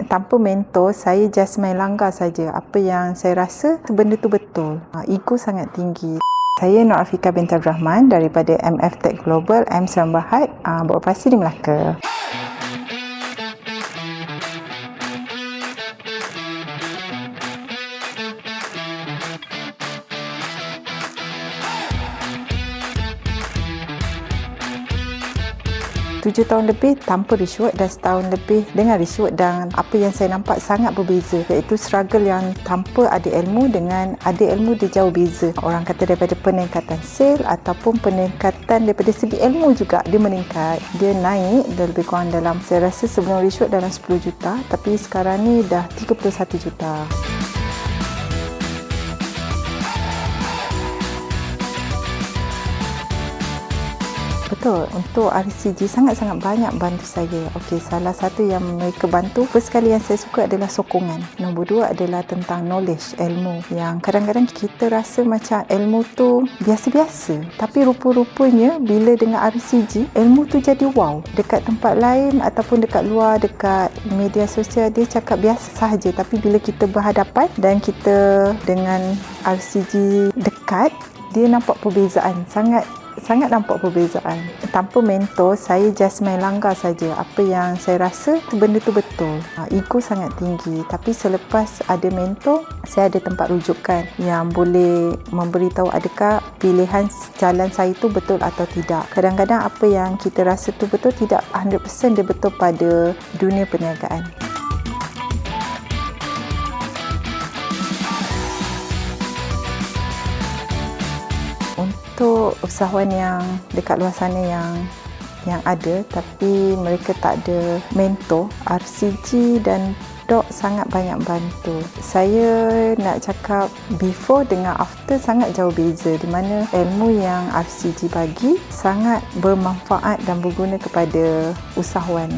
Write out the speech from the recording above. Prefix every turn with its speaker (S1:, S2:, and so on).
S1: tanpa mentor, saya just main langgar saja. Apa yang saya rasa benda tu betul. Ego sangat tinggi. Saya Nur Afika binti Abdul Rahman daripada MF Tech Global M Serang Berhad, beroperasi di Melaka. Tujuh tahun lebih tanpa rishwat dan setahun lebih dengan rishwat, dan apa yang saya nampak sangat berbeza, iaitu struggle yang tanpa ada ilmu dengan ada ilmu dia jauh beza. Orang kata daripada peningkatan sale ataupun peningkatan daripada segi ilmu juga dia meningkat. Dia naik lebih kurang dalam, saya rasa sebelum rishwat dalam 10 juta, tapi sekarang ni dah 31 juta. Betul, untuk RCG sangat-sangat banyak bantu saya. Okey, salah satu yang mereka bantu, first kali yang saya suka adalah sokongan. Nombor dua adalah tentang knowledge, ilmu. Yang kadang-kadang kita rasa macam ilmu tu biasa-biasa, tapi rupa-rupanya bila dengan RCG, ilmu tu jadi wow. Dekat tempat lain ataupun dekat luar, dekat media sosial, dia cakap biasa sahaja, tapi bila kita berhadapan dan kita dengan RCG dekat, dia nampak perbezaan, sangat nampak perbezaan. Tanpa mentor, saya just main langgar saja. Apa yang saya rasa benda tu betul. Ego sangat tinggi, tapi selepas ada mentor, saya ada tempat rujukan yang boleh memberitahu adakah pilihan jalan saya tu betul atau tidak. Kadang-kadang apa yang kita rasa tu betul, tidak 100% dia betul pada dunia perniagaan. Untuk usahawan yang dekat luar sana yang ada tapi mereka tak ada mentor, RCG dan Dok sangat banyak bantu. Saya nak cakap before dengan after sangat jauh beza, di mana ilmu yang RCG bagi sangat bermanfaat dan berguna kepada usahawan.